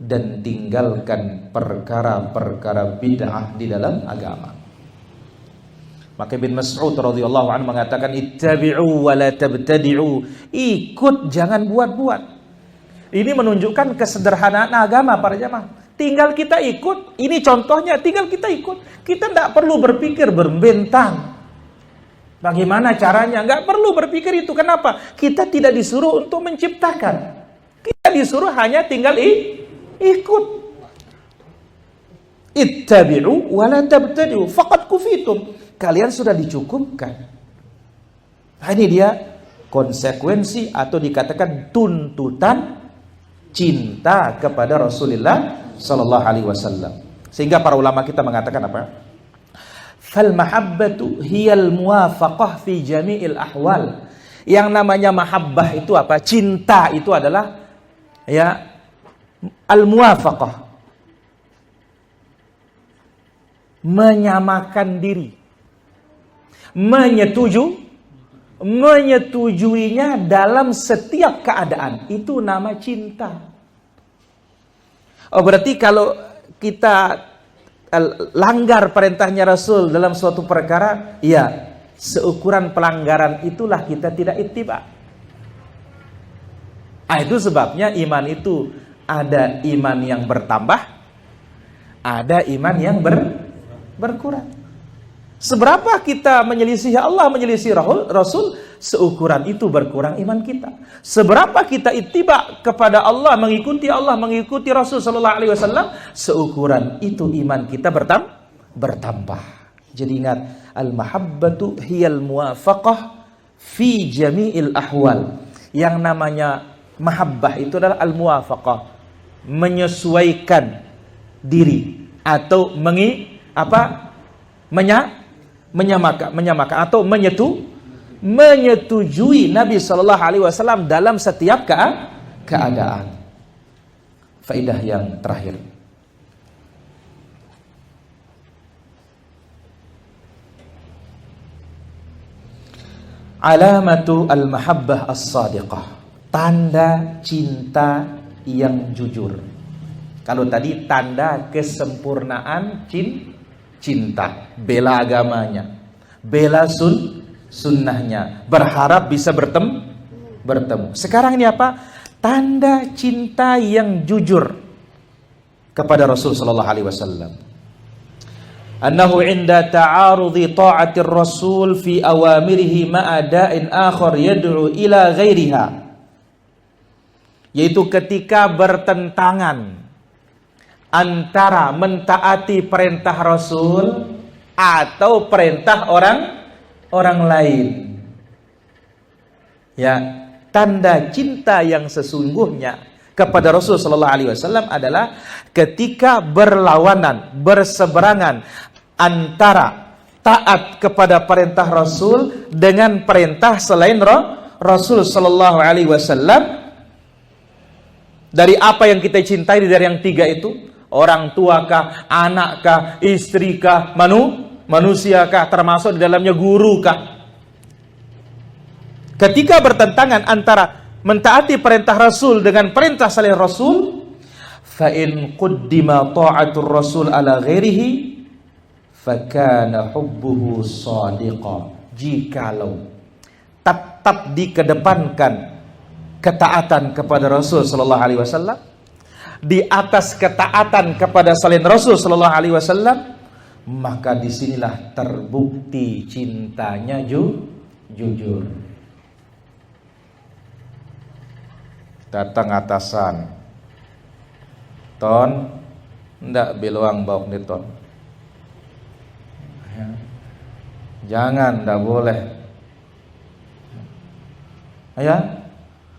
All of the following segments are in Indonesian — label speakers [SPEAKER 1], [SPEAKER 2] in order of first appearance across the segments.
[SPEAKER 1] dan tinggalkan perkara-perkara bid'ah di dalam agama. Maka Ibn Mas'ud radhiyallahu anhu mengatakan, ittabi'u wa la tabtadi'u, ikut jangan buat-buat. Ini menunjukkan kesederhanaan agama para jamaah. Tinggal kita ikut, ini contohnya, tinggal kita ikut. Kita tidak perlu berpikir berbentang. Bagaimana caranya? Nggak perlu berpikir itu. Kenapa? Kita tidak disuruh untuk menciptakan. Kita disuruh hanya tinggal ikut. Ittabi'u wa la tabtadi'u faqad kufitum. Kalian sudah dicukupkan. Nah, ini dia konsekuensi atau dikatakan tuntutan cinta kepada Rasulullah sallallahu alaihi wasallam. Sehingga para ulama kita mengatakan apa? Fal mahabbatu hiyal muwafaqah fi jami'il ahwal. Yang namanya mahabbah itu apa? Cinta itu adalah ya al-muwafaqah. Menyamakan diri. Menyetujuinya dalam setiap keadaan. Itu nama cinta. Oh, berarti kalau kita langgar perintahnya Rasul dalam suatu perkara, ya, seukuran pelanggaran itulah kita tidak ittiba. Itu sebabnya iman itu ada iman yang bertambah, ada iman yang berkurang. Seberapa kita menyelisih Allah, menyelisih Rasul, seukuran itu berkurang iman kita. Seberapa kita ittiba kepada Allah, mengikuti Rasul sallallahu alaihi wasallam, seukuran itu iman kita bertambah. Jadi ingat, al-mahabbatu hiyal muwafaqah fi jami'il ahwal. Yang namanya mahabbah itu adalah al-muwafaqah, menyesuaikan diri atau menyamakan atau menyetujui Nabi sallallahu alaihi wasallam dalam setiap keadaan. Faedah yang terakhir. Alamatu al-mahabbah as-sadiqah. Tanda cinta yang jujur. Kalau tadi tanda kesempurnaan cinta, bela agamanya, bela sunnahnya, berharap bisa bertemu. Sekarang ini apa? Tanda cinta yang jujur kepada Rasul sallallahu alaihi wasallam. Annahu inda ta'arudi ta'atir Rasul fi awamirihi ma'a da'in akhar yad'u ila ghairiha. Yaitu ketika bertentangan antara mentaati perintah Rasul atau perintah orang lain. Ya, tanda cinta yang sesungguhnya kepada Rasul sallallahu alaihi wasallam adalah ketika berlawanan, berseberangan antara taat kepada perintah Rasul dengan perintah selain Rasul sallallahu alaihi wasallam. Dari apa yang kita cintai dari yang tiga itu? Orang tua kah, anak kah, istri kah, manusia kah, termasuk di dalamnya guru kah? Ketika bertentangan antara mentaati perintah Rasul dengan perintah selain Rasul, fa in quddima ta'atur Rasul ala ghairihi fakana hubbuhu shadiqa. Jikalau tetap dikedepankan ketaatan kepada Rasul sallallahu alaihi wasallam di atas ketaatan kepada selain Rasul sallallahu alaihi wasallam, maka disinilah terbukti cintanya jujur. Datang atasan, ton, ndak biluang bauk di ton. Jangan, ndak boleh. Ya,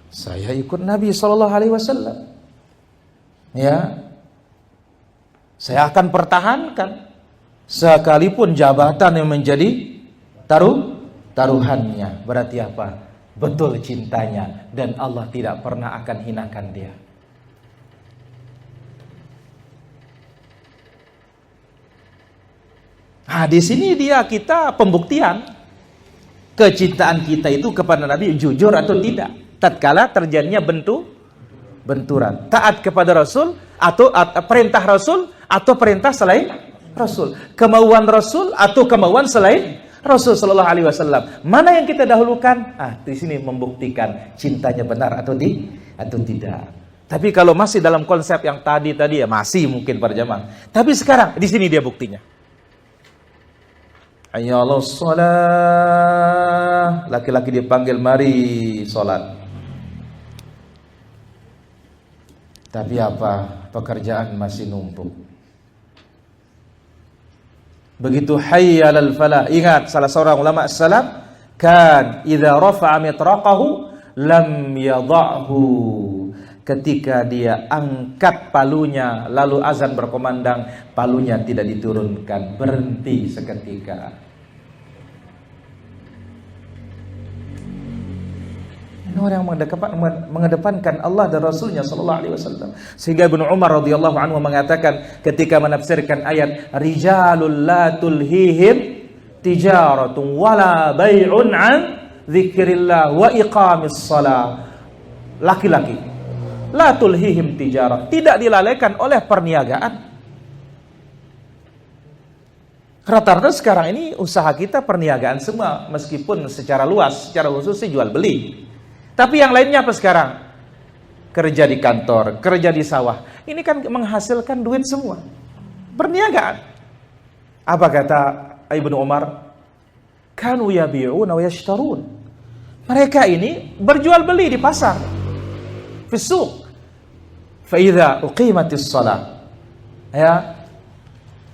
[SPEAKER 1] saya ikut Nabi sallallahu alaihi wasallam. Ya, saya akan pertahankan sekalipun jabatan yang menjadi taruhannya. Berarti apa? Betul cintanya dan Allah tidak pernah akan hinakan dia. Nah, di sini kita pembuktian kecintaan kita itu kepada Nabi jujur atau tidak. Tatkala terjadinya benturan, taat kepada Rasul atau perintah Rasul atau perintah selain Rasul, kemauan Rasul atau kemauan selain Rasul sallallahu alaihi wasallam. Mana yang kita dahulukan? Di sini membuktikan cintanya benar atau tidak. Tapi kalau masih dalam konsep yang tadi ya masih mungkin para jamaah. Tapi sekarang di sini dia buktinya. Ayyalus shalah. Laki-laki dipanggil, mari salat. Tapi apa? Pekerjaan masih numpuk. Begitu hayya 'alal falah. Ingat salah seorang ulama salaf, kan idza rafa'a mitraqahu lam yadha'hu. Ketika dia angkat palunya lalu azan berkumandang, palunya tidak diturunkan, berhenti seketika. Ini orang yang mengedepankan Allah dan Rasulnya sallallahu alaihi wasallam. Sehingga Ibnu Umar radhiyallahu anhu mengatakan ketika menafsirkan ayat rijalul la tulhihim tijaratun wala bai'un an dzikrillah wa iqamis shalah. Laki-laki la tulhihim tijarah, tidak dilalaikan oleh perniagaan. Rata-rata sekarang ini usaha kita perniagaan semua, meskipun secara luas, secara khusus jual beli. Tapi yang lainnya apa sekarang? Kerja di kantor, kerja di sawah. Ini kan menghasilkan duit semua. Perniagaan. Apa kata Ibnu Umar? Kanu yabi'una wa yashtarun. Mereka ini berjual beli di pasar. Fisuq. Fa idza uqimatis shalah. Ya.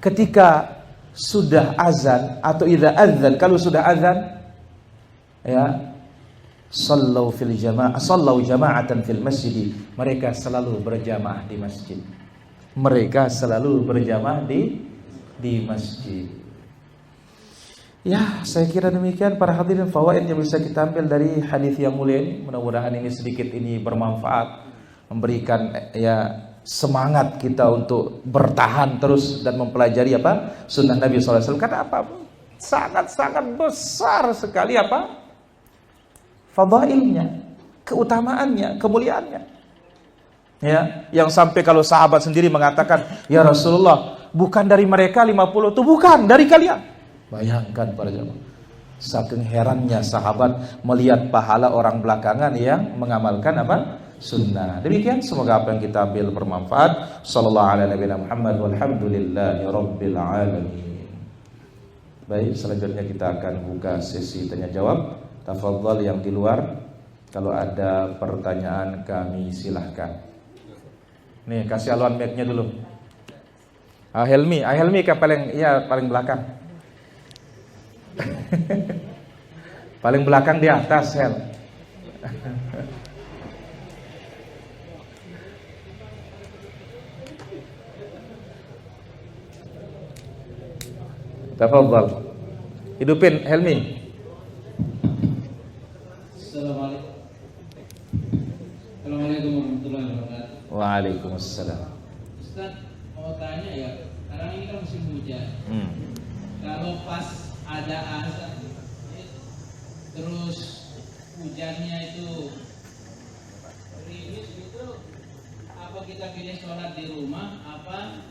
[SPEAKER 1] Ketika sudah azan atau idza adzan, kalau sudah azan ya, sallau jama'atan fil masjid. Mereka selalu berjamaah di masjid. Mereka selalu berjamaah di masjid. Ya, saya kira demikian para hadirin fawaid yang bisa kita ambil dari hadis yang mulia ini. Mudah-mudahan ini sedikit memberamanfaat, memberikan ya semangat kita untuk bertahan terus dan mempelajari sunnah Nabi SAW. Karena sangat-sangat besar sekali fadailnya, keutamaannya, kemuliaannya. Ya, yang sampai kalau sahabat sendiri mengatakan, "Ya Rasulullah, bukan dari mereka 50 itu bukan dari kalian." Bayangkan para jemaah. Saking herannya sahabat melihat pahala orang belakangan yang mengamalkan sunnah. Demikian semoga apa yang kita ambil bermanfaat. Sallallahu alaihi Muhammad walhamdulillahi rabbil alamin. Baik, selanjutnya kita akan buka sesi tanya jawab. Tafadhal yang di luar, kalau ada pertanyaan kami silahkan. Nih, kasih aluan mic-nya dulu. Helmi ke paling belakang. Paling belakang di atas, Hel. Tafadhal. Hidupin Helmi.
[SPEAKER 2] Assalamualaikum warahmatullahi wabarakatuh.
[SPEAKER 1] Waalaikumsalam.
[SPEAKER 2] Ustaz, mau tanya ya, sekarang ini kan musim hujan. Kalau pas ada azan, terus hujannya itu gerimis gitu, apa kita pilih sholat di rumah apa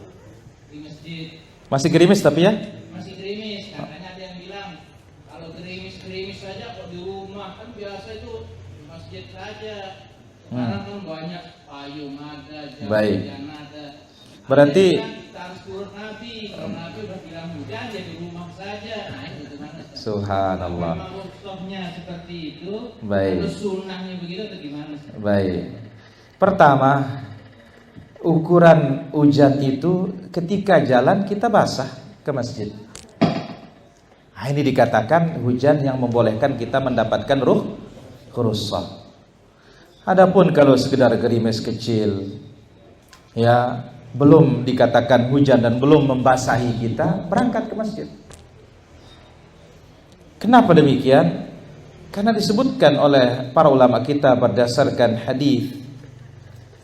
[SPEAKER 2] di masjid?
[SPEAKER 1] Masih gerimis tapi ya?
[SPEAKER 2] Masih gerimis, katanya ada yang bilang kalau gerimis saja kok di rumah, kan biasa itu di masjid saja. Sekarang kan banyak payung ada, jalan ada.
[SPEAKER 1] Berarti
[SPEAKER 2] kita harus turut Nabi. Kalau Nabi udah bilang hujan ya di rumah saja. Nah itu gimana?
[SPEAKER 1] Subhanallah.
[SPEAKER 2] Memang hukumnya seperti itu.
[SPEAKER 1] Baik.
[SPEAKER 2] Terus sunnahnya begitu atau gimana?
[SPEAKER 1] Baik. Pertama, ukuran hujan itu ketika jalan kita basah ke masjid. Nah, ini dikatakan hujan yang membolehkan kita mendapatkan rukhsah. Adapun kalau sekedar gerimis kecil, ya belum dikatakan hujan dan belum membasahi kita, berangkat ke masjid. Kenapa demikian? Karena disebutkan oleh para ulama kita berdasarkan hadis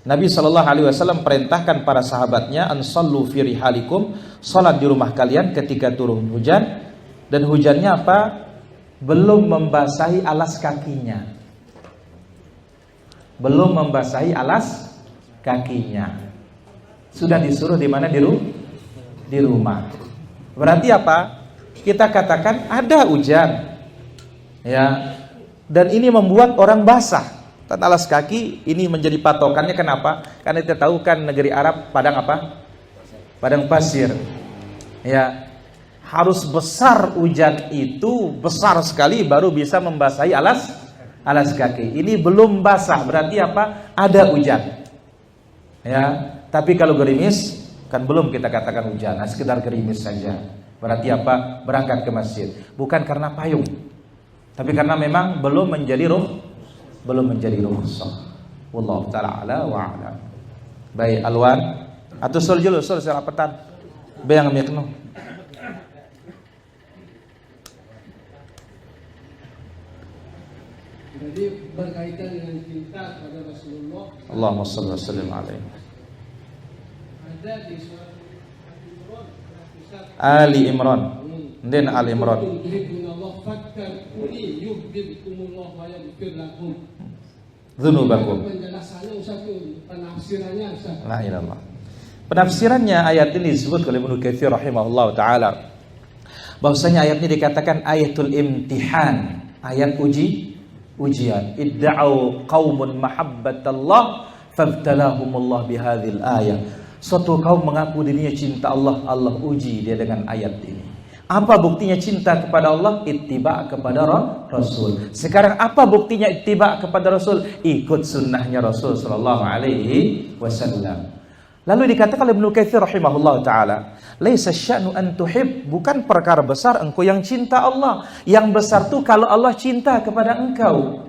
[SPEAKER 1] Nabi SAW perintahkan para sahabatnya ansallu fi rihalikum, salat di rumah kalian ketika turun hujan, dan hujannya apa? Belum membasahi alas kakinya. Belum membasahi alas kakinya. Sudah disuruh di mana? Di rumah. Berarti apa? Kita katakan ada hujan. Ya. Dan ini membuat orang basah. Dan alas kaki ini menjadi patokannya, kenapa? Karena kita tahu kan negeri Arab padang apa? Padang pasir. Ya. Harus besar hujan itu, besar sekali baru bisa membasahi alas kaki. Ini belum basah, berarti apa? Ada hujan. Ya, tapi kalau gerimis kan belum kita katakan hujan, sekedar gerimis saja. Berarti apa? Berangkat ke masjid. Bukan karena payung, tapi karena memang belum menjadi rukhsah. Wallahu taala ala wa alam. Baik, Alwan atau sul sarapetan. Bayang mikno.
[SPEAKER 3] Jadi berkaitan dengan cinta kepada Rasulullah.
[SPEAKER 1] Allahumma shalli wa sallim alaihi.
[SPEAKER 3] Ada di surat
[SPEAKER 1] Ali Imran. Dan Ali Imran. Dzunubakum.
[SPEAKER 3] Penjelasannya Ustaz, penafsirannya Ustaz.
[SPEAKER 1] La ilallah. Penafsirannya ayat ini disebut oleh Ibnu Katsir rahimahullah taala. Bahwasanya ayat ini dikatakan ayatul imtihan, ayat ujian. Idda'u qaumun mahabbatallah fabtalahumullah bihadzal ayah. Suatu kaum mengaku dirinya cinta Allah, Allah uji dia dengan ayat ini. Apa buktinya cinta kepada Allah? Ittiba kepada Rasul. Sekarang apa buktinya ittiba kepada Rasul? Ikut sunnahnya Rasul sallallahu alaihi wasallam. Lalu dikatakan oleh Ibnu Katsir rahimahullah taala, laisa sya'nu an tuhib, bukan perkara besar engkau yang cinta Allah. Yang besar tuh kalau Allah cinta kepada engkau.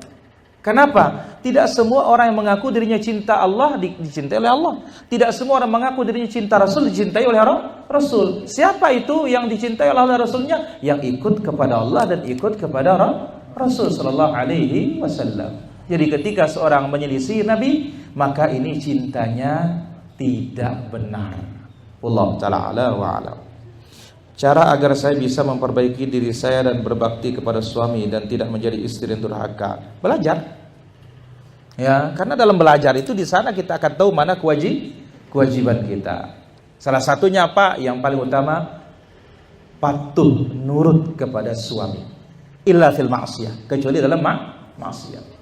[SPEAKER 1] Kenapa? Tidak semua orang yang mengaku dirinya cinta Allah dicintai oleh Allah. Tidak semua orang mengaku dirinya cinta Rasul dicintai oleh Rasul. Siapa itu yang dicintai oleh Allah Rasulnya? Yang ikut kepada Allah dan ikut kepada Rasul sallallahu alaihi wasallam. Jadi ketika seorang menyelisih Nabi, maka ini cintanya tidak benar. Wallahu ta'ala ala wa alam. Cara agar saya bisa memperbaiki diri saya dan berbakti kepada suami dan tidak menjadi istri yang durhaka. Belajar. Ya, karena dalam belajar itu di sana kita akan tahu mana kewajiban kita. Salah satunya apa? Yang paling utama, patuh nurut kepada suami. Illa fil ma'siyah, kecuali dalam maksiat.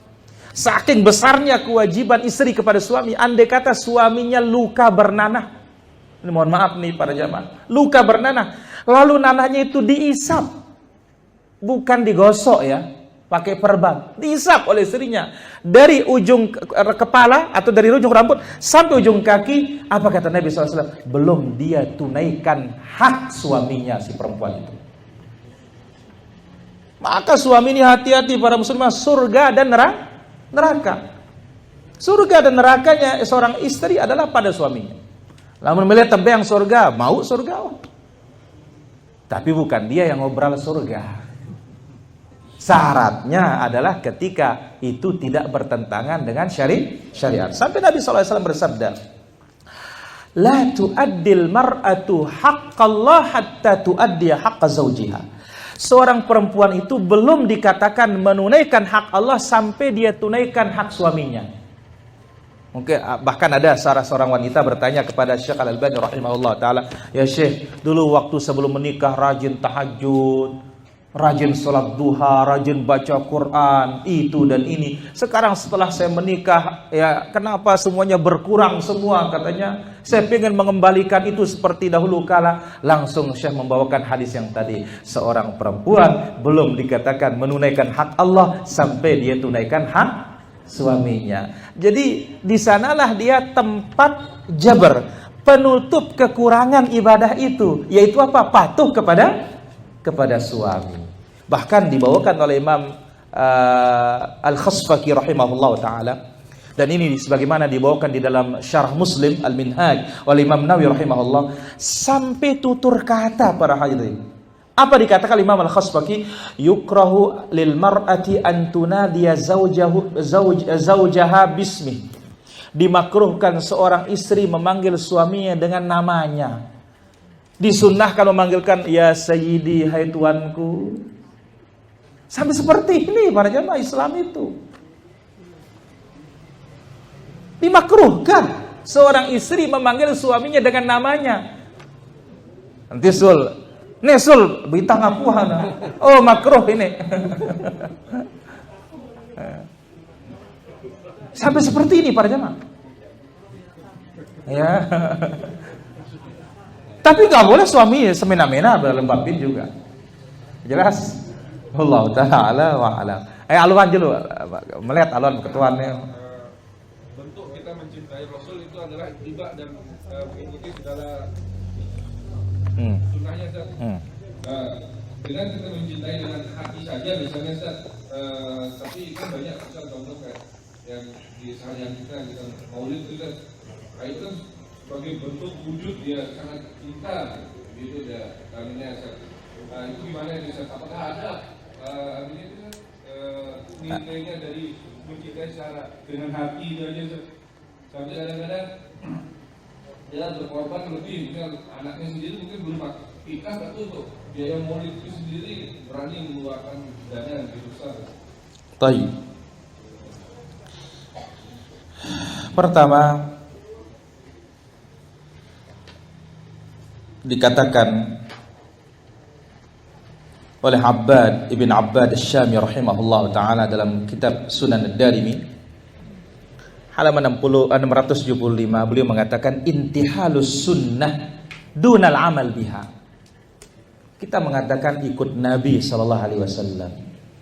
[SPEAKER 1] Saking besarnya kewajiban istri kepada suami, andai kata suaminya luka bernanah. Ini mohon maaf nih para jamaah. Luka bernanah, lalu nanahnya itu diisap. Bukan digosok ya, pakai perban. Diisap oleh istrinya. Dari ujung kepala atau dari ujung rambut sampai ujung kaki. Apa kata Nabi SAW? Belum dia tunaikan hak suaminya si perempuan itu. Maka suami ini hati-hati para muslimah, surga dan neraka. Surga dan nerakanya seorang istri adalah pada suaminya. Lamun melihat tembang surga, mau surga. Tapi bukan dia yang ngobrol surga. Syaratnya adalah ketika itu tidak bertentangan dengan syariat. Sampai Nabi SAW bersabda, la tu'addil mar'atu haqqallah hatta tu'addiya haqqa zawjiha. Seorang perempuan itu belum dikatakan menunaikan hak Allah sampai dia tunaikan hak suaminya. Mungkin bahkan ada seorang wanita bertanya kepada Syekh Al-Albani rahimahullah taala, "Ya Syekh, dulu waktu sebelum menikah rajin tahajud, rajin sholat duha, rajin baca Quran, itu dan ini. Sekarang setelah saya menikah, ya kenapa semuanya berkurang semua?" Katanya, "Saya ingin mengembalikan itu seperti dahulu kala." Langsung Syekh membawakan hadis yang tadi. Seorang perempuan belum dikatakan menunaikan hak Allah sampai dia tunaikan hak suaminya. Jadi di sanalah dia tempat jabar, penutup kekurangan ibadah itu, yaitu apa? Patuh kepada suami. Bahkan dibawakan oleh Imam Al-Khasfaqi rahimahullah ta'ala, dan ini sebagaimana dibawakan di dalam Syarah Muslim Al-Minhaj oleh Imam Nawawi rahimahullah, sampai tutur kata para hadirin. Apa dikatakan Imam Al-Khasfaqi? Yukrahu lil mar'ati an tunadiya zawjaha bismi. Dimakruhkan seorang istri memanggil suaminya dengan namanya. Disunnahkan memanggilkan ya sayyidi, hai tuanku. Sampai seperti ini para jamaah Islam itu. Dimakruhkan. seorang istri memanggil suaminya dengan namanya. Nanti Sul, bintang ngapuhan. Oh, makruh ini. Sampai seperti ini para jemaah. Ya. Tapi nggak boleh suami semena-mena berlembabin juga. Jelas. Allah Ta'ala wa'alam. Aluan dulu, melihat aluan ketuannya.
[SPEAKER 4] Bentuk kita mencintai Rasul itu adalah tiba dan mengikuti segala sunnahnya, Ustaz. Dengan kita mencintai dengan hati saja misalnya, Ustaz, tapi kan banyak Ustaz contoh kayak yang di seharian kita maulid itu kan, itu kan sebagai bentuk wujud dia sangat cinta gitu dia namanya, Ustaz. Itu gimana ya, Ustaz? Apakah ada artinya itu nilainya dari mencintai secara dengan hati itu aja, Ustaz? Sampai kadang-kadang dia berkorban lebih, misal anaknya sendiri mungkin belum nikah, tapi untuk biaya maulid itu sendiri berani mengeluarkan dana yang lebih besar.
[SPEAKER 1] Baik. Pertama, dikatakan oleh Abbad Ibn Abbad Asy-Syami rahimahullah ta'ala dalam kitab Sunan Ad-Darimi halaman 675, beliau mengatakan intihalus sunnah dunal amal biha. Kita mengatakan ikut Nabi SAW,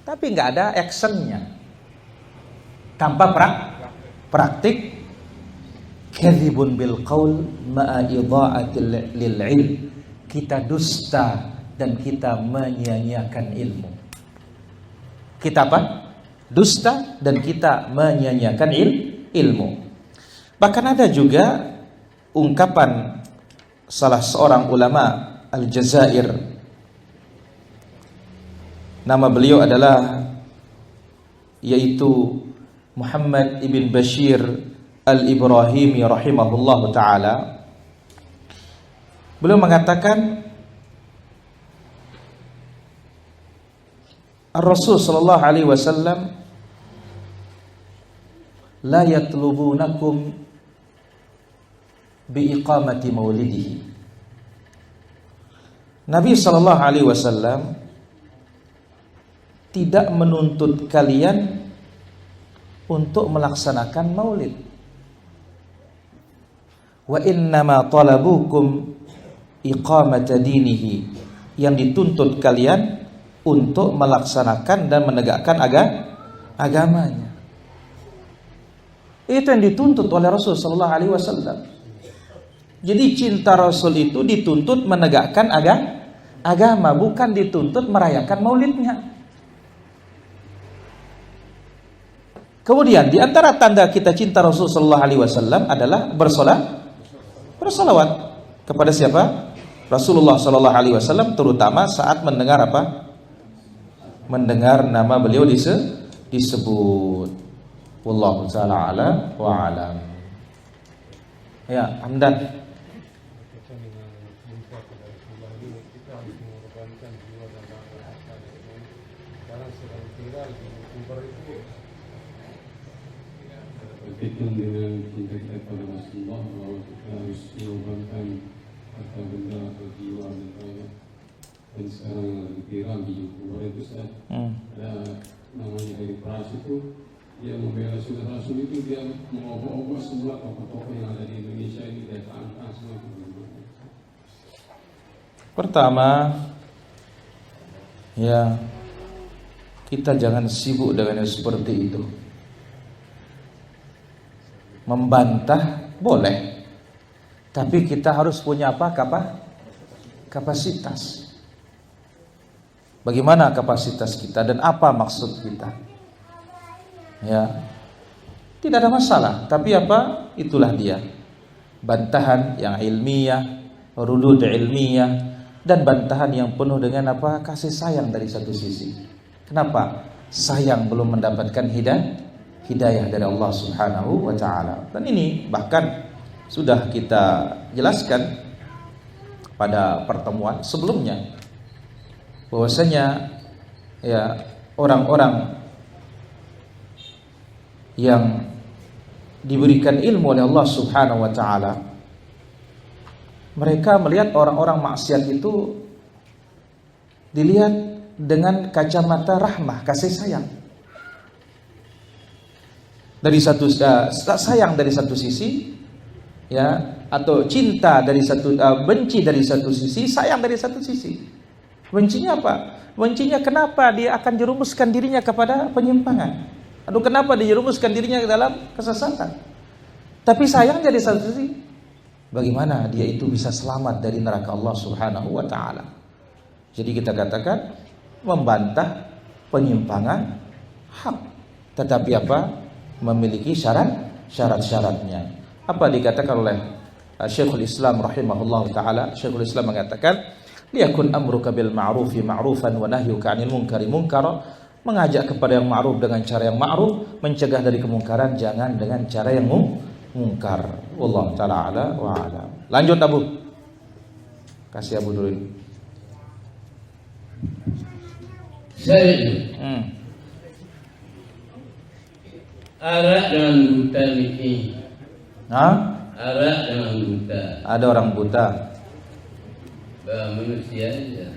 [SPEAKER 1] tapi nggak ada actionnya, tanpa praktik. Kadzibun bil qaul ma'a idha'atil lil ilm. Kita dusta dan kita menyia-nyiakan ilmu. Kita apa? Dusta dan kita menyia-nyiakan ilmu. Bahkan ada juga ungkapan salah seorang ulama Al-Jazair. Nama beliau adalah yaitu Muhammad ibn Bashir Al-Ibrahimi rahimahullahu ta'ala. Beliau mengatakan Ar-Rasul sallallahu alaihi wasallam la yatlubunakum biiqamati maulidihi. Nabi sallallahu alaihi wasallam tidak menuntut kalian untuk melaksanakan maulid. Wa innama talabukum iqamata dinihi. Yang dituntut kalian untuk melaksanakan dan menegakkan agamanya. Itu yang dituntut oleh Rasul sallallahu alaihi wasallam. Jadi cinta Rasul itu dituntut menegakkan agama, bukan dituntut merayakan maulidnya. Kemudian di antara tanda kita cinta Rasul sallallahu alaihi wasallam adalah bersolawat kepada siapa? Rasulullah sallallahu alaihi wasallam, terutama saat mendengar apa? Mendengar nama beliau disebut. Wallahu ta'ala ala wa alam. Ya, Hamdan.
[SPEAKER 5] Berkaitan dengan cinta kita kepada Rasulullah, bahwa kita harus mengorbankan harta benda atau jiwa dan sekarang lagi viral di YouTube itu ada namanya dari Pras itu, dia membela sunnah Rasul itu, dia mengobok-obok semua tokoh-tokoh yang ada di Indonesia ini, dia angkat semua itu.
[SPEAKER 1] Pertama, ya kita jangan sibuk dengan yang seperti itu. Membantah boleh, tapi kita harus punya apa? Kapasitas. Bagaimana kapasitas kita dan apa maksud kita? Ya, tidak ada masalah. Tapi apa? Itulah dia. Bantahan yang ilmiah, rudud ilmiah, dan bantahan yang penuh dengan apa? Kasih sayang dari satu sisi. Kenapa? Sayang belum mendapatkan hidayah dari Allah Subhanahu wa ta'ala. Dan ini bahkan sudah kita jelaskan pada pertemuan sebelumnya, bahwasanya ya orang-orang yang diberikan ilmu oleh Allah Subhanahu wa taala, mereka melihat orang-orang maksiat itu dilihat dengan kacamata rahmah, kasih sayang. Dari satu sayang dari satu sisi, ya, atau cinta dari satu, benci dari satu sisi, sayang dari satu sisi. Bencinya apa? Bencinya kenapa dia akan jerumuskan dirinya kepada penyimpangan? Aduh, kenapa dia jerumuskan dirinya ke dalam kesesatan? Tapi sayang dari satu sisi, bagaimana dia itu bisa selamat dari neraka Allah Subhanahu wa taala. Jadi kita katakan membantah penyimpangan hak, tetapi apa? Memiliki syarat-syaratnya. Apa dikatakan oleh Syekhul Islam rahimahullah taala? Syekhul Islam mengatakan, liyakun amruka bil ma'rufi ma'rufan wa nahyuka 'anil munkari munkara. Mengajak kepada yang ma'ruf dengan cara yang ma'ruf, mencegah dari kemungkaran jangan dengan cara yang mungkar. Wallahu taala ala wa ala. Lanjut Abu. Kasih Abu dulu ini.
[SPEAKER 6] Saya arak dengan buta niki.
[SPEAKER 1] Hah?
[SPEAKER 6] Arak dengan buta.
[SPEAKER 1] Ada orang buta.
[SPEAKER 6] Manusia aja.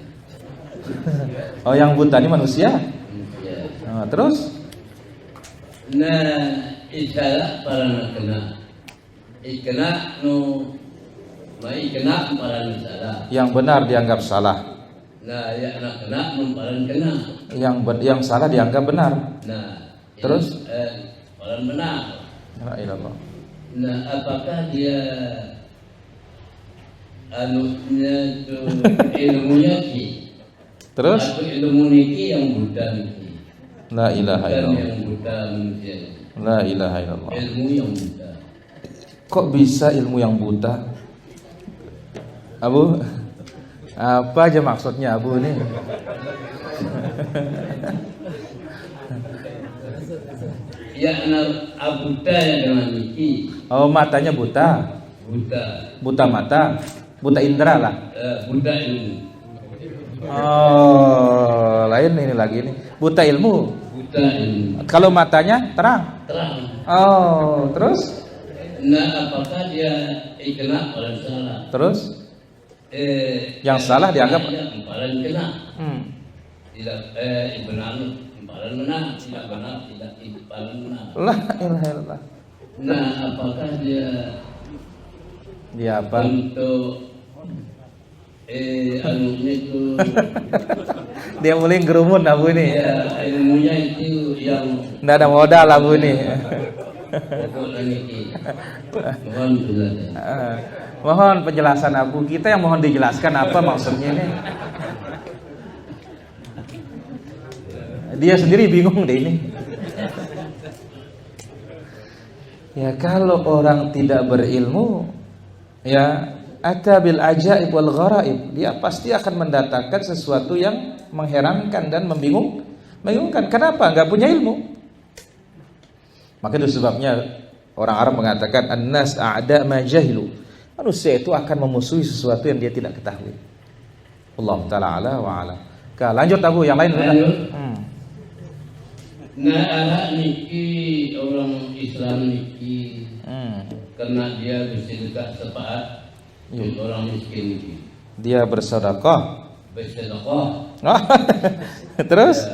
[SPEAKER 1] Oh, yang buta ini manusia?
[SPEAKER 6] Manusia.
[SPEAKER 1] Nah, terus?
[SPEAKER 6] Nah, isalah para nak kena. Ikena no, mai kena para nak salah.
[SPEAKER 1] Yang benar dianggap salah.
[SPEAKER 6] Nah, ya nak kena para kena.
[SPEAKER 1] Yang salah dianggap benar.
[SPEAKER 6] Nah,
[SPEAKER 1] terus?
[SPEAKER 6] Para benar.
[SPEAKER 1] La ilallah.
[SPEAKER 6] Nah, apakah dia anunya tu ilmunya ki?
[SPEAKER 1] Terus?
[SPEAKER 6] Atau ilmu niki yang buta niki?
[SPEAKER 1] La ilaha
[SPEAKER 6] Bukan
[SPEAKER 1] illallah.
[SPEAKER 6] yang buta manusia.
[SPEAKER 1] La ilaha illallah.
[SPEAKER 6] Ilmu yang buta.
[SPEAKER 1] Kok bisa ilmu yang buta? Abu, apa aja maksudnya Abu ini?
[SPEAKER 6] Ya, buta yang dengan niki.
[SPEAKER 1] Oh, matanya buta.
[SPEAKER 6] Buta.
[SPEAKER 1] Buta mata. Buta indera lah.
[SPEAKER 6] Buta ilmu.
[SPEAKER 1] Oh, lain ini lagi nih. Buta ilmu.
[SPEAKER 6] Buta ilmu.
[SPEAKER 1] Kalau matanya terang.
[SPEAKER 6] Terang.
[SPEAKER 1] Oh, terus?
[SPEAKER 6] Nah, apakah dia kena orang salah?
[SPEAKER 1] Terus? Yang salah dianggap
[SPEAKER 6] orang kena. Tidak benar, orang benar, tidak benar, tidak benar.
[SPEAKER 1] La ilaha illallah.
[SPEAKER 6] Nah, apakah dia
[SPEAKER 1] apa?
[SPEAKER 6] untuk anunya itu
[SPEAKER 1] Dia mulai gerumun Abu ini.
[SPEAKER 6] ya ilmunya itu yang
[SPEAKER 1] Nggak ada modal Abu ini.
[SPEAKER 6] pokoknya niki. Mohon penjelasan.
[SPEAKER 1] Mohon penjelasan Abu. Kita yang mohon dijelaskan apa maksudnya ini. Dia sendiri bingung deh ini. Ya, kalau orang tidak berilmu, ya atabil ajaib wal gharaib, dia pasti akan mendatangkan sesuatu yang mengherankan dan membingungkan. Kenapa? Enggak punya ilmu. Maka itu sebabnya orang Arab mengatakan an-nas a'da ma jahilu. Manusia itu akan memusuhi sesuatu yang dia tidak ketahui. Allah taala ala wa ala. Lanjut Abu, yang lain sudah.
[SPEAKER 6] Nah, anak niki orang Islam niki karena dia bersedekah sepaat dengan orang miskin niki.
[SPEAKER 1] Dia bersedekah. Terus?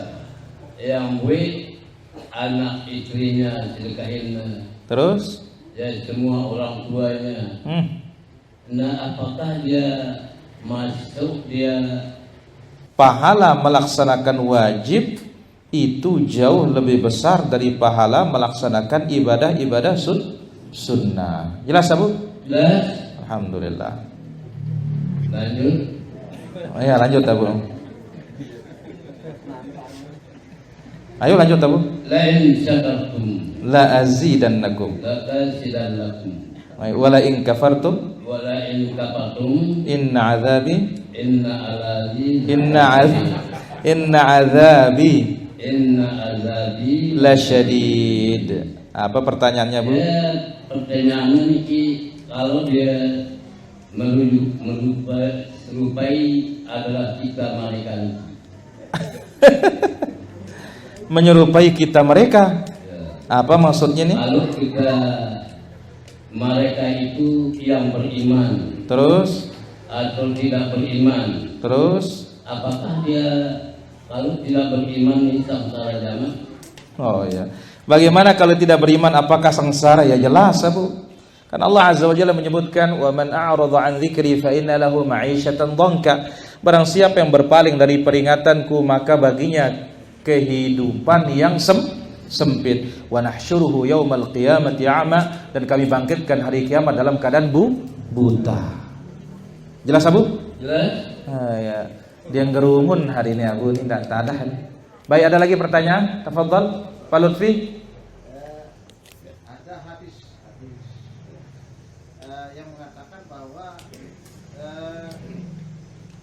[SPEAKER 6] Yang anak istrinya sedekahin.
[SPEAKER 1] Terus?
[SPEAKER 6] Ya, semua orang tuanya. Nah, apakah dia masuk dia
[SPEAKER 1] pahala melaksanakan wajib itu jauh lebih besar dari pahala melaksanakan ibadah-ibadah sunnah. Jelas Abu?
[SPEAKER 6] Jelas.
[SPEAKER 1] Alhamdulillah.
[SPEAKER 6] Lanjut.
[SPEAKER 1] Ya, lanjut Abu. Ayo lanjut Abu.
[SPEAKER 6] Lain syakartum
[SPEAKER 1] La azidannakum.
[SPEAKER 6] la azidannakum
[SPEAKER 1] Wa la in kafartum
[SPEAKER 6] wa la in kafartum
[SPEAKER 1] inna azabi
[SPEAKER 6] inna azabi
[SPEAKER 1] lasyadid. Apa pertanyaannya Bu?
[SPEAKER 6] Ya, pertanyaannya niki kalau dia merupai adalah kita mereka.
[SPEAKER 1] Menyerupai kita mereka. Apa maksudnya nih?
[SPEAKER 6] Kalau kita mereka itu yang beriman
[SPEAKER 1] Terus
[SPEAKER 6] atau tidak beriman,
[SPEAKER 1] terus
[SPEAKER 6] apakah dia kalau tidak beriman ini samsara zaman?
[SPEAKER 1] oh ya. Bagaimana kalau tidak beriman apakah sengsara? Ya jelas, Bu. Kan Allah Azza wa Jalla menyebutkan wa man a'rada an dzikri fa inna lahu ma'isyatan dhanka. Barang siapa yang berpaling dari peringatanku maka baginya kehidupan yang sempit. Wa nahsyuruhu yaumal qiyamati a'ma, dan kami bangkitkan hari kiamat dalam keadaan buta. Jelas, Abu?
[SPEAKER 6] Jelas?
[SPEAKER 1] Ya. Dia ngerumun hari ini, Abu, ini tidak tadah. Baik, ada lagi pertanyaan? Tafadhal, Pak Lutfi.
[SPEAKER 7] Ada hadis yang mengatakan bahwa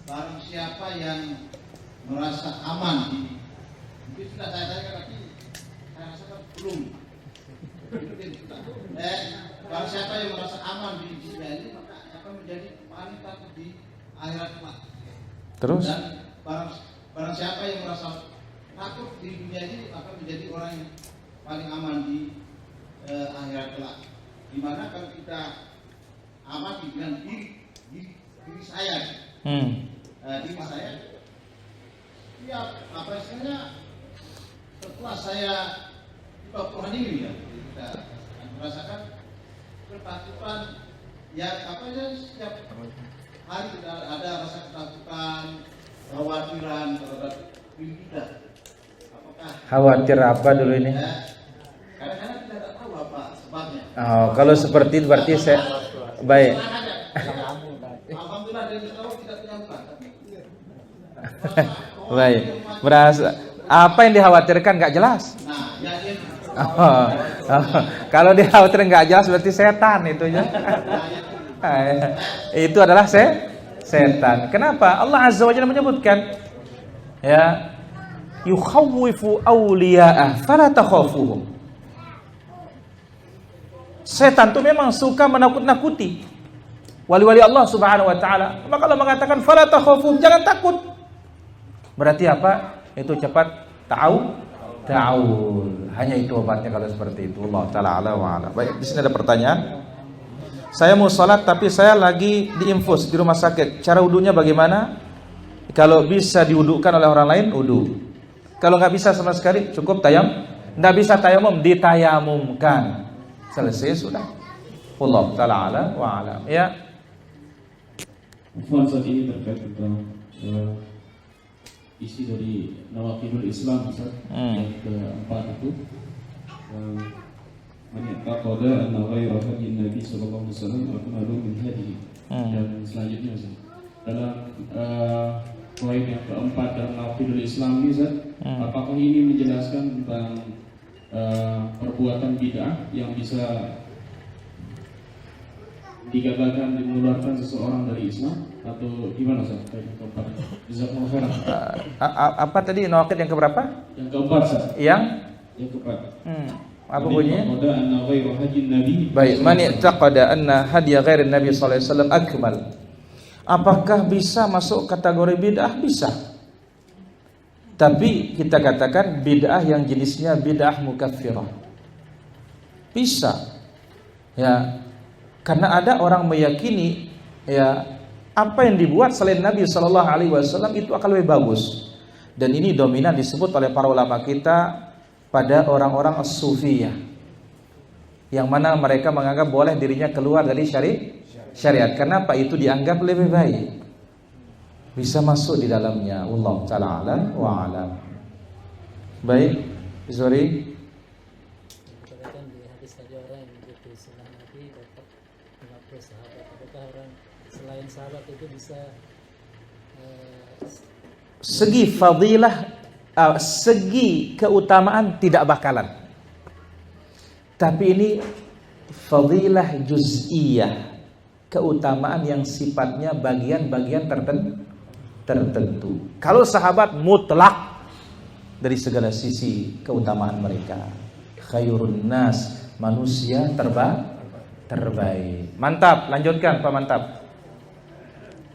[SPEAKER 7] barang siapa yang merasa aman mungkin sudah saya tanya, tapi saya rasa belum. Barang siapa yang merasa aman di dunia ini maka akan menjadi paling takut di akhirat kelak.
[SPEAKER 1] Terus?
[SPEAKER 7] Dan barang siapa yang merasa takut di dunia ini akan menjadi orang yang paling aman di akhirat kelak. Dimana kalau kita amati dengan diri saya, diri saya, ya apa istilahnya, setelah saya di Quran ini ya, kita merasakan ketakutan, ya apa ya, setiap hari kita ada rasa ketakutan, kekhawatiran terhadap diri kita. Apakah
[SPEAKER 1] Khawatir apa dulu ini?
[SPEAKER 7] kadang-kadang kita tidak tahu apa sebabnya.
[SPEAKER 1] Oh, kalau seperti itu berarti saya baik.
[SPEAKER 7] Alhamdulillah dari tahu tidak punya utang.
[SPEAKER 1] Baik. Berasa apa yang dikhawatirkan nggak jelas?
[SPEAKER 7] Nah, ya dia
[SPEAKER 1] Kalau dikhawatirkan nggak jelas berarti setan itu ya. Itu adalah setan. Kenapa? Allah Azza wa Jalla menyebutkan ya, yukhawwifu awliya'ah fala takhafuhum. Setan itu memang suka menakut-nakuti wali-wali Allah Subhanahu wa taala. Maka Allah mengatakan fala takhafuhum, jangan takut. Berarti apa? Itu cepat ta'awul. Hanya itu obatnya kalau seperti itu. Allah taala ala wa ala. Baik, di sini ada pertanyaan. Saya mau salat tapi saya lagi diinfus di rumah sakit. Cara wudunya bagaimana? Kalau bisa diwudukan oleh orang lain, wudu. Kalau nggak bisa sama sekali, cukup tayam. Nggak bisa tayamum, ditayamumkan. Selesai sudah. Allah taala ala wa ala. Ya.
[SPEAKER 5] Saat ini terkait tentang isi dari Nawaqidul Islam, Ustaz, yang keempat itu, Mani'taqada anna ghayra hadi Nabi sallallahu alaihi wasallam akmalu min hadihi. Dan selanjutnya, Ustaz, dalam poin yang keempat dalam Nawaqidul Islam ini, Ustaz, apakah ini menjelaskan tentang perbuatan bid'ah yang bisa digagalkan dan mengeluarkan seseorang dari Islam, atau gimana, Ustaz? Keempat. Jazakumullah khairan.
[SPEAKER 1] Apa tadi nawaqid yang keberapa?
[SPEAKER 5] Yang keempat, Ustaz. Yang keempat.
[SPEAKER 1] Apa bunyinya?
[SPEAKER 5] Qada anna ghairu hadin Nabi.
[SPEAKER 1] Baik, man i'taqada anna hadiya ghairin Nabi sallallahu alaihi wasallam akmal. Apakah bisa masuk kategori bid'ah? Bisa. Tapi kita katakan bid'ah yang jenisnya bid'ah mukaffirah. Bisa. Ya. Karena ada orang meyakini ya apa yang dibuat selain Nabi sallallahu alaihi wasallam itu akan lebih bagus. Dan ini dominan disebut oleh para ulama kita pada orang-orang as-sufiyah, yang mana mereka menganggap boleh dirinya keluar dari syariat. Kenapa? Itu dianggap lebih baik, bisa masuk di dalamnya. Allah ta'ala alam wa alam. Baik, sorry.
[SPEAKER 8] Dikatakan di hadis tadi orang yang mengikuti sunnah Nabi dapat 50 sahabat. Apakah orang selain sahabat itu bisa
[SPEAKER 1] segi fadilah, segi keutamaan tidak bakalan. Tapi ini fadilah juz'iyah, keutamaan yang sifatnya bagian-bagian tertentu. Kalau sahabat mutlak dari segala sisi keutamaan mereka. Khairun nas, manusia terbaik. Mantap, lanjutkan Pak Mantap.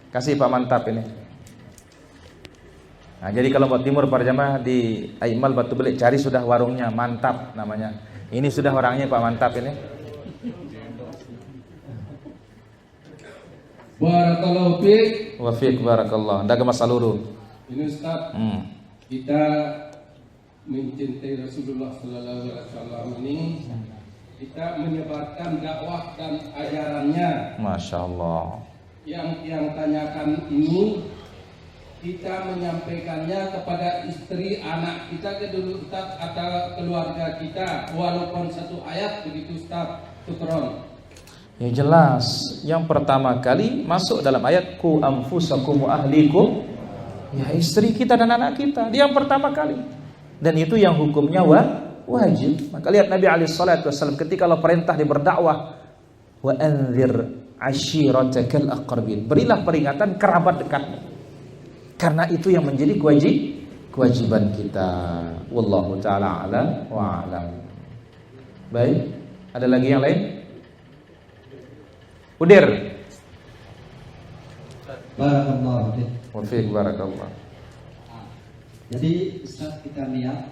[SPEAKER 1] Kasih Pak Mantap ini. Nah, jadi kalau buat timur para jamaah di Aimal Batu Belik cari sudah warungnya, Mantap namanya. Ini sudah orangnya Pak Mantap ini.
[SPEAKER 5] Barakallahu fiik.
[SPEAKER 1] Wa fiik barakallah. Daga masaluru.
[SPEAKER 5] Ini Ustaz, kita mencintai Rasulullah sallallahu alaihi wasallam ini, kita menyebarkan dakwah dan ajarannya.
[SPEAKER 1] Masya Allah.
[SPEAKER 5] Yang tanyakan ini kita menyampaikannya kepada istri, anak kita, kedua Ustaz, atau keluarga kita, walaupun satu ayat begitu Ustaz. Syukron.
[SPEAKER 1] Ya jelas, yang pertama kali masuk dalam ayat ku anfusakum wa ahlikum, ya istri kita dan anak kita, dia yang pertama kali. Dan itu yang hukumnya wajib. Maka lihat Nabi SAW ketika Allah perintah dia berdakwah, wa anzir ashiratakal aqrabin, berilah peringatan kerabat dekat, karena itu yang menjadi kewajiban kita. Wallahu taala a'lam wa a'lam. Baik, ada lagi yang lain? Udir.
[SPEAKER 9] Barakallah.
[SPEAKER 1] Wa fiik barakallah.
[SPEAKER 9] Jadi Ustaz, kita lihat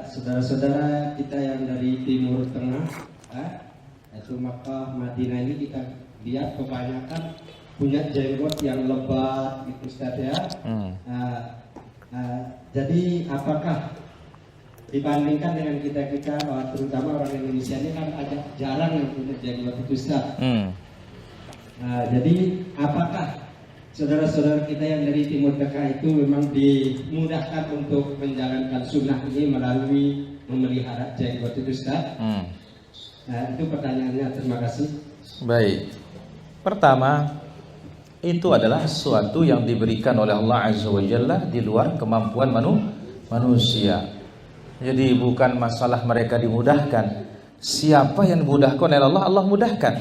[SPEAKER 9] saudara-saudara kita yang dari Timur Tengah, yaitu Makkah, Madinah ini, kita lihat kebanyakan punya jenggot yang lebat gitu Ustaz ya. Jadi apakah dibandingkan dengan kita terutama orang Indonesia ini kan agak jarang yang punya jenggot itu Ustaz. Jadi apakah saudara-saudara kita yang dari Timur Tengah itu memang dimudahkan untuk menjalankan sunnah ini melalui memelihara jenggot itu Ustaz? Itu pertanyaannya, terima kasih.
[SPEAKER 1] Baik. Pertama, itu adalah sesuatu yang diberikan oleh Allah Azza wa Jalla di luar kemampuan manusia. Jadi bukan masalah mereka dimudahkan. Siapa yang dimudahkan oleh Allah, Allah mudahkan.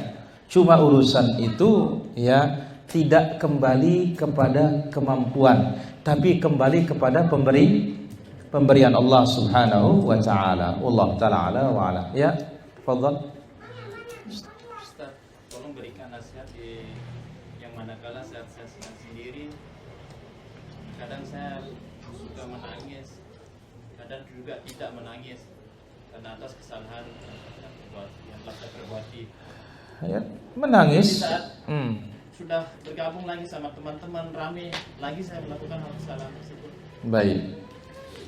[SPEAKER 1] Cuma urusan itu ya tidak kembali kepada kemampuan, tapi kembali kepada pemberian Allah Subhanahu wa taala. Allah taala ala wa ala. Ya, tafadhal.
[SPEAKER 10] Ustaz, tolong berikan nasihat yang manakala saat saya sedang sendiri, kadang saya suka menangis, kadang juga tidak menangis karena atas kesalahan yang telah saya perbuati.
[SPEAKER 1] Ya, menangis.
[SPEAKER 10] Saat sudah bergabung lagi sama teman-teman rame, lagi saya melakukan hal kesalahan tersebut.
[SPEAKER 1] Baik.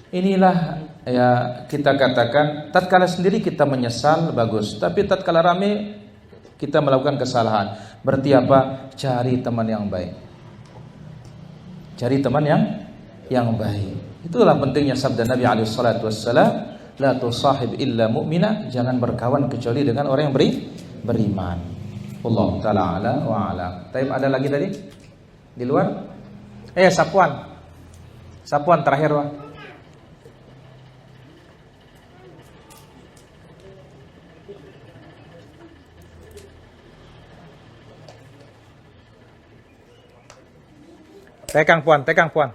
[SPEAKER 1] Inilah ya kita katakan tatkala sendiri kita menyesal bagus, tapi tatkala rame kita melakukan kesalahan. Berarti apa? Cari teman yang baik. Cari teman yang baik. Itulah pentingnya sabda Nabi alaihi salatu wassalam, la tusahib illa mu'mina, jangan berkawan kecuali dengan orang yang beriman. Allah taala ala wa ala. Taib, ada lagi tadi? Di luar? Sapuan. Sapuan terakhir, Wah. Tekang puan.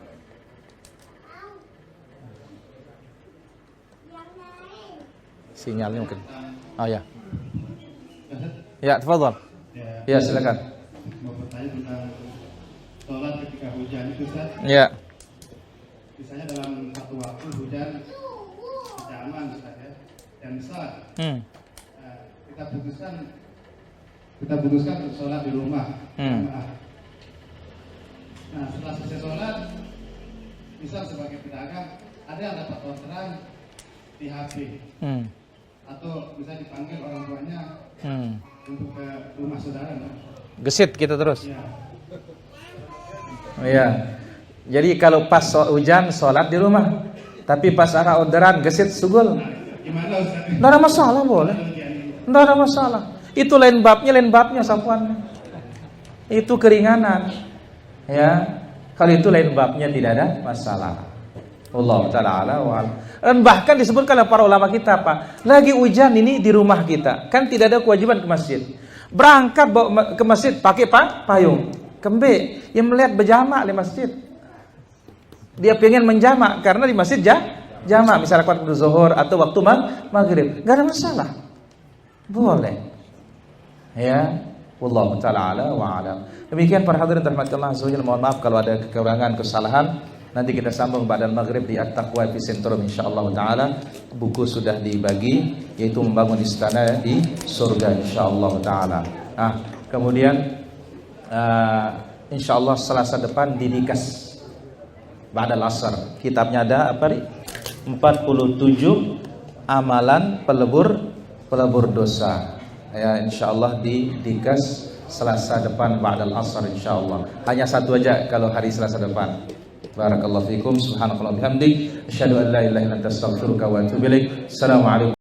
[SPEAKER 1] Sinyalnya mungkin. Oh ya. Ya, tafadhal. Ya, silakan.
[SPEAKER 11] Mau bertanya tentang sholat ketika hujan itu, Ustaz.
[SPEAKER 1] Ya.
[SPEAKER 11] Misalnya dalam satu waktu hujan zaman, Ustaz ya, dan besar. Kita putuskan untuk sholat di rumah. Nah, setelah selesai sholat, misal sebagai pedagang, ada yang dapat orderan di HP, atau bisa dipanggil orang tuanya untuk ke rumah saudara.
[SPEAKER 1] Gesit kita terus.
[SPEAKER 11] Ya.
[SPEAKER 1] Iya. Jadi kalau pas hujan sholat di rumah, tapi pas arah orderan gesit sugul.
[SPEAKER 11] Gimana Ustaz?
[SPEAKER 1] Nggak ada masalah, boleh. Nggak ada masalah. Itu lain babnya sapuan. Itu keringanan. Ya. Kalau itu lain babnya, tidak ada masalah. Allah taala ala wa ala. Dan bahkan disebutkan oleh para ulama kita, Pak, lagi hujan ini di rumah kita, kan tidak ada kewajiban ke masjid. Berangkat bawa ke masjid pakai payung, kembe, yang melihat berjamak di masjid. Dia pengen menjamak karena di masjid jamak, misalnya waktu zuhur atau waktu maghrib, enggak ada masalah. Boleh. Ya, wallahu taala ala wa ala. Demikian para hadirin rahmatullah azza wajalla, mohon maaf kalau ada kekurangan, kesalahan. Nanti kita sambung ba'dal maghrib di At-Taqwa Epicentrum insyaallah taala. Buku sudah dibagi, yaitu membangun istana di surga insyaallah taala. Nah, kemudian insyaallah Selasa depan di Dikas ba'dal asar. Kitabnya ada apa nih? 47 amalan pelebur dosa. Ya, insyaallah di Dikas Selasa depan ba'dal asar insyaallah. Hanya satu aja kalau hari Selasa depan. Barakallahu fikum, subhanallahi wa bihamdik, asyhadu an la ilaha illa anta astaghfiruka wa atubu ilaik. Assalamualaikum.